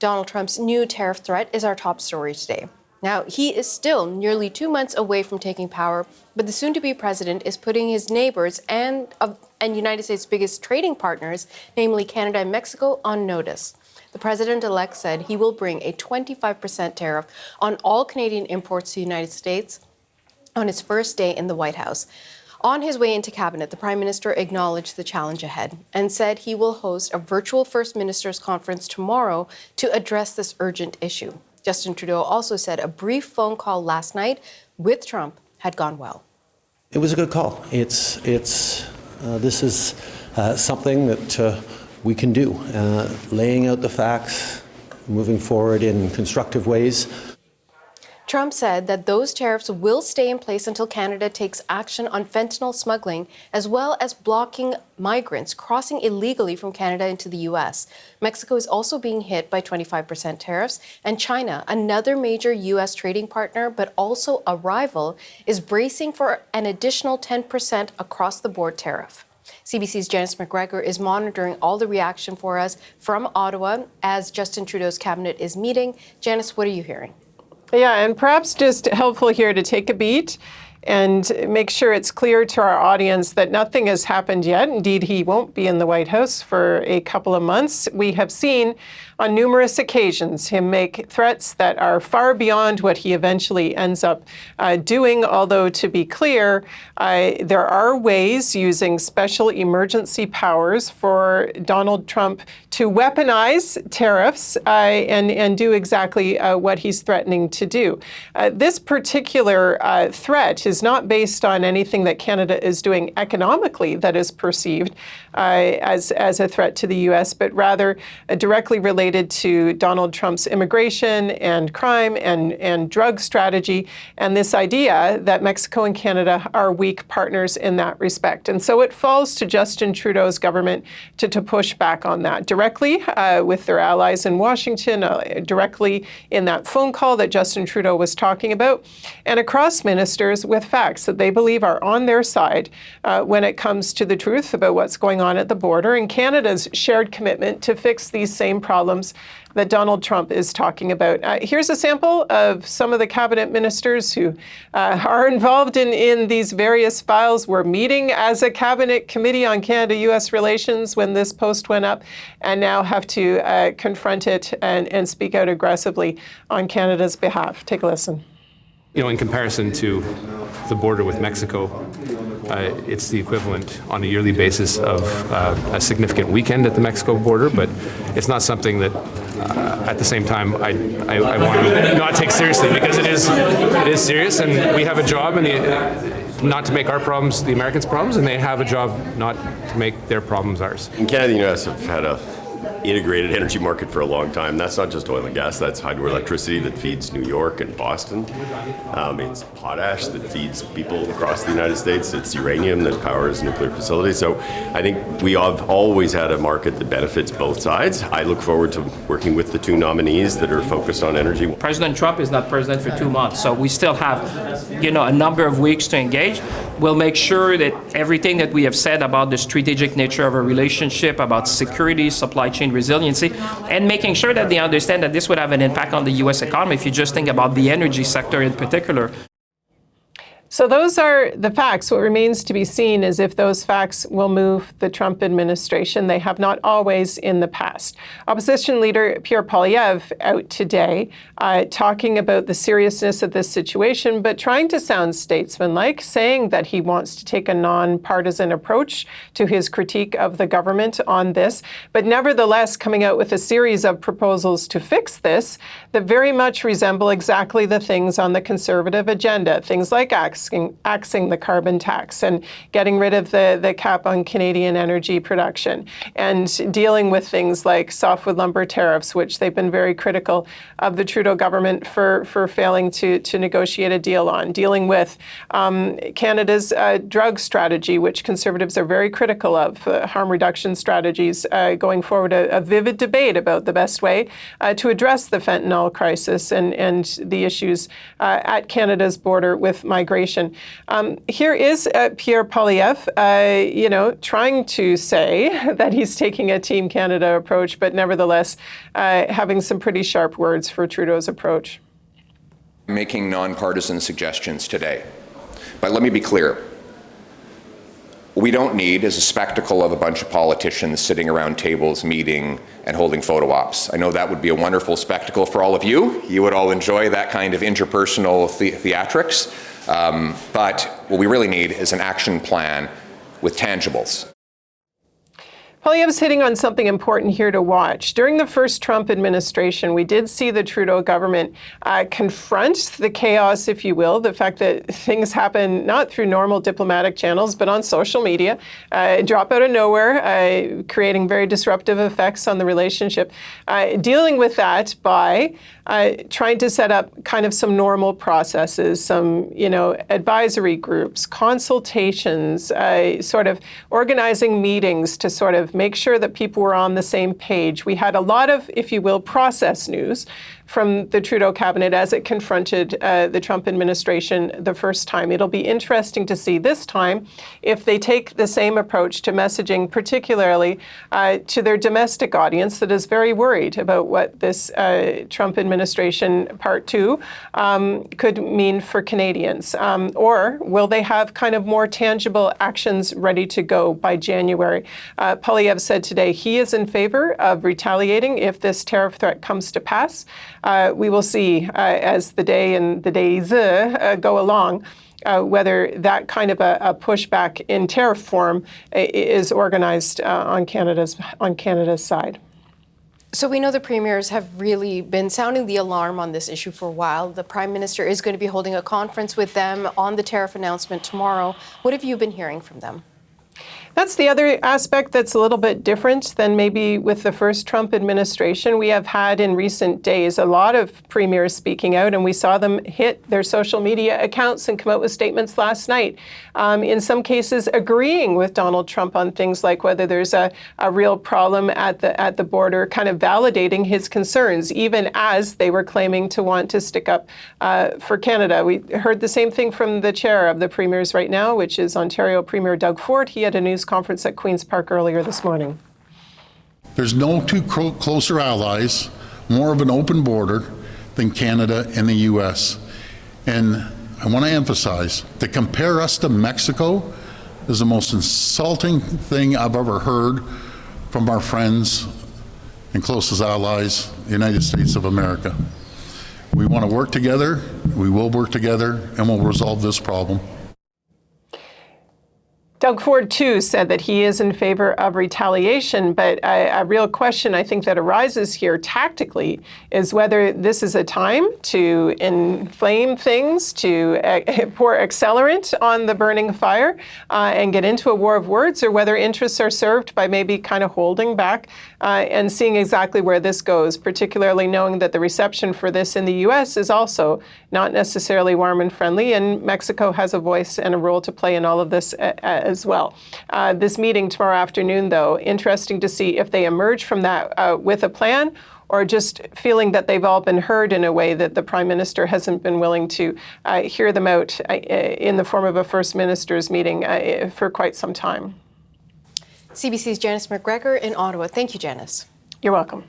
Donald Trump's new tariff threat is our top story today. Now, he is still nearly 2 months away from taking power, but the soon-to-be president is putting his neighbors and United States' biggest trading partners, namely Canada and Mexico, on notice. The president-elect said he will bring a 25% tariff on all Canadian imports to the United States on his first day in the White House. On his way into cabinet, the Prime Minister acknowledged the challenge ahead and said he will host a virtual First Ministers Conference tomorrow to address this urgent issue. Justin Trudeau also said a brief phone call last night with Trump had gone well. It was a good call. This is something that we can do, laying out the facts, moving forward in constructive ways. Trump said that those tariffs will stay in place until Canada takes action on fentanyl smuggling, as well as blocking migrants crossing illegally from Canada into the U.S. Mexico is also being hit by 25% tariffs, and China, another major U.S. trading partner, but also a rival, is bracing for an additional 10% across-the-board tariff. CBC's Janice McGregor is monitoring all the reaction for us from Ottawa as Justin Trudeau's cabinet is meeting. Janice, what are you hearing? Yeah, and perhaps just helpful here to take a beat and make sure it's clear to our audience that nothing has happened yet. Indeed, he won't be in the White House for a couple of months. We have seen on numerous occasions him make threats that are far beyond what he eventually ends up doing. Although, to be clear, there are ways using special emergency powers for Donald Trump to weaponize tariffs and do exactly what he's threatening to do. This particular threat is not based on anything that Canada is doing economically that is perceived as a threat to the U.S., but rather directly related to Donald Trump's immigration and crime and drug strategy, and this idea that Mexico and Canada are weak partners in that respect. And so it falls to Justin Trudeau's government to push back on that directly with their allies in Washington, directly in that phone call that Justin Trudeau was talking about, and across ministers with facts that they believe are on their side when it comes to the truth about what's going on at the border and Canada's shared commitment to fix these same problems that Donald Trump is talking about. Here's a sample of some of the cabinet ministers who are involved in these various files. We're meeting as a cabinet committee on Canada-U.S. relations when this post went up, and now have to confront it and speak out aggressively on Canada's behalf. Take a listen. You know, in comparison to the border with Mexico, it's the equivalent on a yearly basis of a significant weekend at the Mexico border, but it's not something that at the same time I want to not take seriously, because it is serious, and we have a job not to make our problems the Americans' problems, and they have a job not to make their problems ours. In Canada and the U.S. have had a integrated energy market for a long time. That's not just oil and gas, that's hydroelectricity that feeds New York and Boston. It's potash that feeds people across the United States. It's uranium that powers nuclear facilities. So I think we have always had a market that benefits both sides. I look forward to working with the two nominees that are focused on energy. President Trump is not president for 2 months, so we still have, a number of weeks to engage. We'll make sure that everything that we have said about the strategic nature of our relationship, about security, supply chain resiliency, and making sure that they understand that this would have an impact on the U.S. economy if you just think about the energy sector in particular. So those are the facts. What remains to be seen is if those facts will move the Trump administration. They have not always in the past. Opposition Leader Pierre Poileivre out today talking about the seriousness of this situation, but trying to sound statesmanlike, saying that he wants to take a nonpartisan approach to his critique of the government on this, but nevertheless coming out with a series of proposals to fix this that very much resemble exactly the things on the Conservative agenda, things like axing the carbon tax and getting rid of the cap on Canadian energy production, and dealing with things like softwood lumber tariffs, which they've been very critical of the Trudeau government for failing to negotiate a deal on, dealing with Canada's drug strategy, which Conservatives are very critical of, harm reduction strategies, going forward, a vivid debate about the best way to address the fentanyl crisis and the issues at Canada's border with migration administration. Here is Pierre Poileivre, trying to say that he's taking a Team Canada approach, but nevertheless having some pretty sharp words for Trudeau's approach. Making nonpartisan suggestions today. But let me be clear. We don't need is a spectacle of a bunch of politicians sitting around tables, meeting, and holding photo ops. I know that would be a wonderful spectacle for all of you. You would all enjoy that kind of interpersonal theatrics. But what we really need is an action plan with tangibles. Poilievre's hitting on something important here to watch. During the first Trump administration, we did see the Trudeau government confront the chaos, if you will, the fact that things happen not through normal diplomatic channels, but on social media, drop out of nowhere, creating very disruptive effects on the relationship. Dealing with that by trying to set up kind of some normal processes, some, advisory groups, consultations, sort of organizing meetings to sort of make sure that people were on the same page. We had a lot of, if you will, process news from the Trudeau cabinet as it confronted the Trump administration the first time. It'll be interesting to see this time if they take the same approach to messaging, particularly to their domestic audience that is very worried about what this Trump administration Part 2 could mean for Canadians. Or will they have kind of more tangible actions ready to go by January? Poilievre said today he is in favor of retaliating if this tariff threat comes to pass. We will see as the day and the days go along whether that kind of a pushback in tariff form is organized on Canada's side. So we know the premiers have really been sounding the alarm on this issue for a while. The Prime Minister is going to be holding a conference with them on the tariff announcement tomorrow. What have you been hearing from them? That's the other aspect that's a little bit different than maybe with the first Trump administration. We have had in recent days a lot of premiers speaking out, and we saw them hit their social media accounts and come out with statements last night. In some cases, agreeing with Donald Trump on things like whether there's a real problem at the border, kind of validating his concerns, even as they were claiming to want to stick up for Canada. We heard the same thing from the chair of the premiers right now, which is Ontario Premier Doug Ford. He had a news conference at Queen's Park earlier this morning. There's no two closer allies, more of an open border than Canada and the U.S. And I want to emphasize, to compare us to Mexico is the most insulting thing I've ever heard from our friends and closest allies, the United States of America. We want to work together, we will work together, and we'll resolve this problem. Doug Ford, too, said that he is in favor of retaliation, but a real question I think that arises here tactically is whether this is a time to inflame things, to pour accelerant on the burning fire and get into a war of words, or whether interests are served by maybe kind of holding back and seeing exactly where this goes, particularly knowing that the reception for this in the U.S. is also not necessarily warm and friendly, and Mexico has a voice and a role to play in all of this as well. This meeting tomorrow afternoon, though, interesting to see if they emerge from that with a plan, or just feeling that they've all been heard in a way that the Prime Minister hasn't been willing to hear them out in the form of a First Minister's meeting for quite some time. CBC's Janice McGregor in Ottawa. Thank you, Janice. You're welcome.